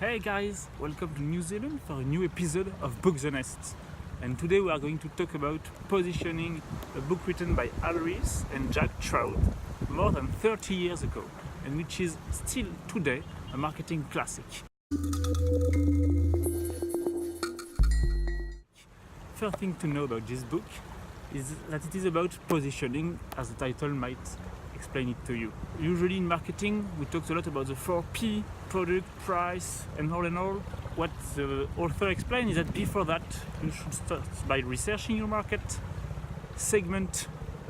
Hey guys, welcome to New Zealand for a new episode of Book the Nest. And today we are going to talk about positioning, a book written by Ries and Jack Trout more than 30 years ago, and which is still today a marketing classic. First thing to know about this book is that it is about positioning, as the title might explain it to you. Usually in marketing we talked a lot about the 4P, product, price, and all in all. What the author explained is that before that you should start by researching your market, segment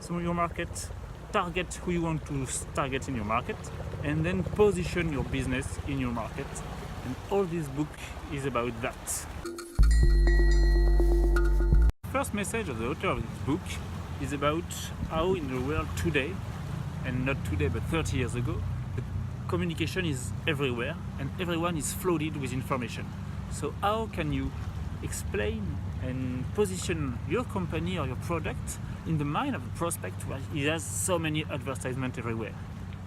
your market, target who you want to target in your market, and then position your business in your market. And all this book is about that. First message of the author of this book is about how in the world today, and not today but 30 years ago, the communication is everywhere and everyone is flooded with information. So how can you explain and position your company or your product in the mind of a prospect where it has so many advertisements everywhere?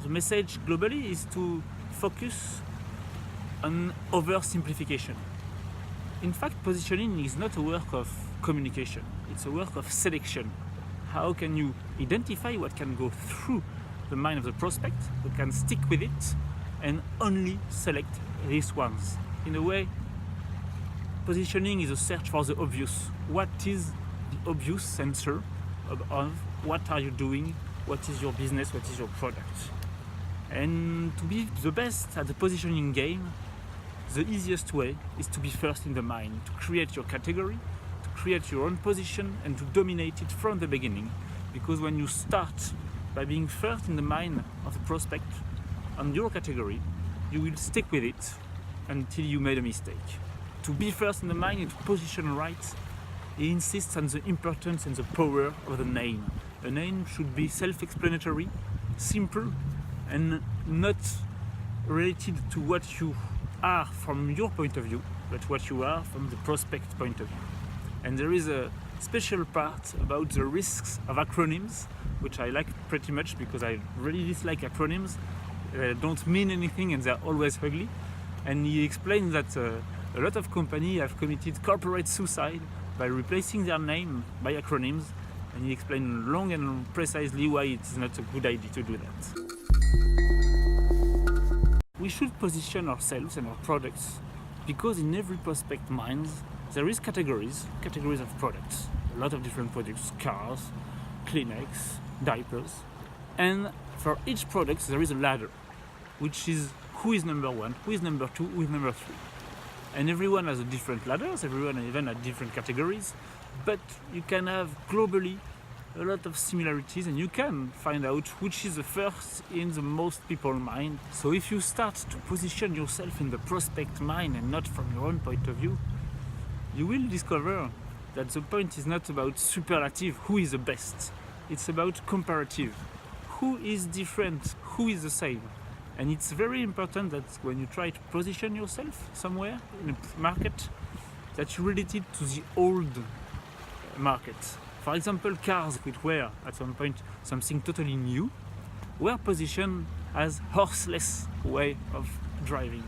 The message globally is to focus on oversimplification. In fact, positioning is not a work of communication, it's a work of selection. How can you identify what can go through the mind of the prospect, who can stick with it, and only select these ones? In a way, positioning is a search for the obvious. What is the obvious answer of what are you doing, what is your business, what is your product? And to be the best at the positioning game, the easiest way is to be first in the mind, to create your category, to create your own position, and to dominate it from the beginning. Because when you start by being first in the mind of the prospect on your category, you will stick with it until you made a mistake. To be first in the mind and to position right, he insists on the importance and the power of the name. A name should be self-explanatory, simple, and not related to what you are from your point of view, but what you are from the prospect point of view. And there is a special part about the risks of acronyms, which I like pretty much because I really dislike acronyms. They don't mean anything and they're always ugly. And he explains that a lot of companies have committed corporate suicide by replacing their name by acronyms, and he explained long and precisely why it's not a good idea to do that. We should position ourselves and our products because in every prospect mind there is categories of products, a lot of different products, cars, Kleenex, diapers, and for each product there is a ladder, which is who is number one, who is number two, who is number three. And everyone has a different ladders, everyone even has different categories, but you can have globally a lot of similarities and you can find out which is the first in the most people's mind. So if you start to position yourself in the prospect mind and not from your own point of view, you will discover that the point is not about superlative, who is the best. It's about comparative, who is different, who is the same. And it's very important that when you try to position yourself somewhere in a market, that you relate it to the old market. For example, cars, which were at some point something totally new, were positioned as horseless way of driving.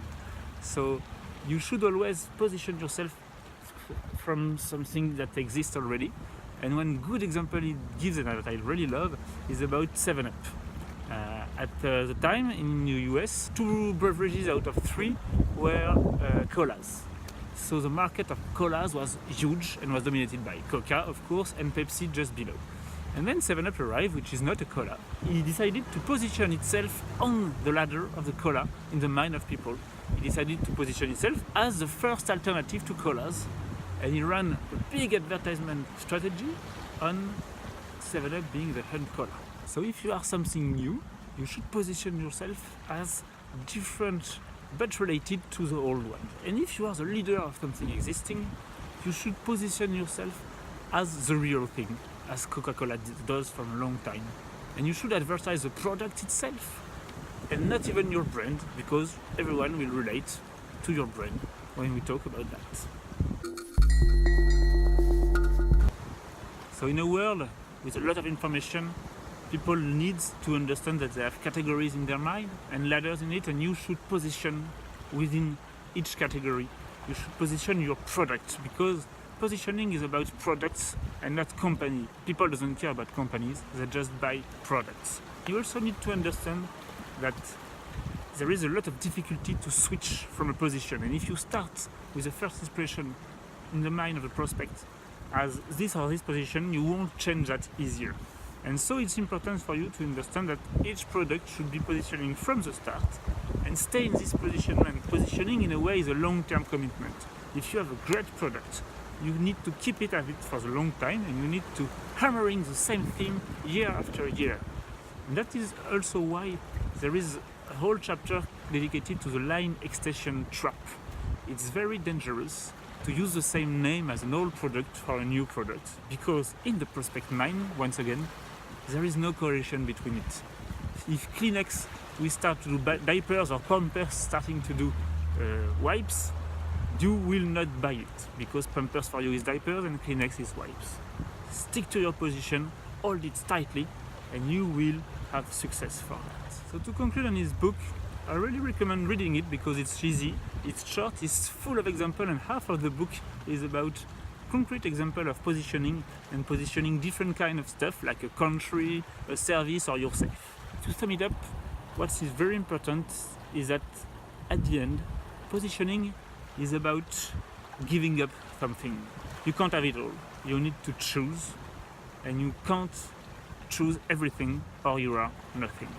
So you should always position yourself from something that exists already. And one good example he gives, and that I really love, is about 7-Up. At the time in the US, 2 beverages out of 3 were colas. So the market of colas was huge and was dominated by Coca, of course, and Pepsi just below. And then 7-Up arrived, which is not a cola. He decided to position itself on the ladder of the cola in the mind of people. He decided to position itself as the first alternative to colas, and he ran a big advertisement strategy on 7-Up being the hand cola. So if you are something new, you should position yourself as different but related to the old one. And if you are the leader of something existing, you should position yourself as the real thing, as Coca-Cola does for a long time. And you should advertise the product itself and not even your brand, because everyone will relate to your brand when we talk about that. So in a world with a lot of information, people need to understand that they have categories in their mind and ladders in it, and you should position within each category, you should position your product, because positioning is about products and not company. People don't care about companies, they just buy products. You also need to understand that there is a lot of difficulty to switch from a position, and if you start with the first impression in the mind of the prospect as this or this position, you won't change that easier. And so it's important for you to understand that each product should be positioning from the start and stay in this position. And positioning in a way is a long-term commitment. If you have a great product, you need to keep it at it for a long time, and you need to hammering the same theme year after year. And that is also why there is a whole chapter dedicated to the line extension trap. It's very dangerous to use the same name as an old product for a new product, because in the prospect mind, once again, there is no correlation between it. If Kleenex, we start to do diapers, or Pampers starting to do wipes, you will not buy it, because Pampers for you is diapers and Kleenex is wipes. Stick to your position, hold it tightly, and you will have success for that. So to conclude on this book, I really recommend reading it because it's easy, it's short, it's full of examples, and half of the book is about concrete example of positioning, and positioning different kind of stuff like a country, a service, or yourself. To sum it up, what is very important is that at the end, positioning is about giving up something. You can't have it all. You need to choose, and you can't choose everything or you are nothing.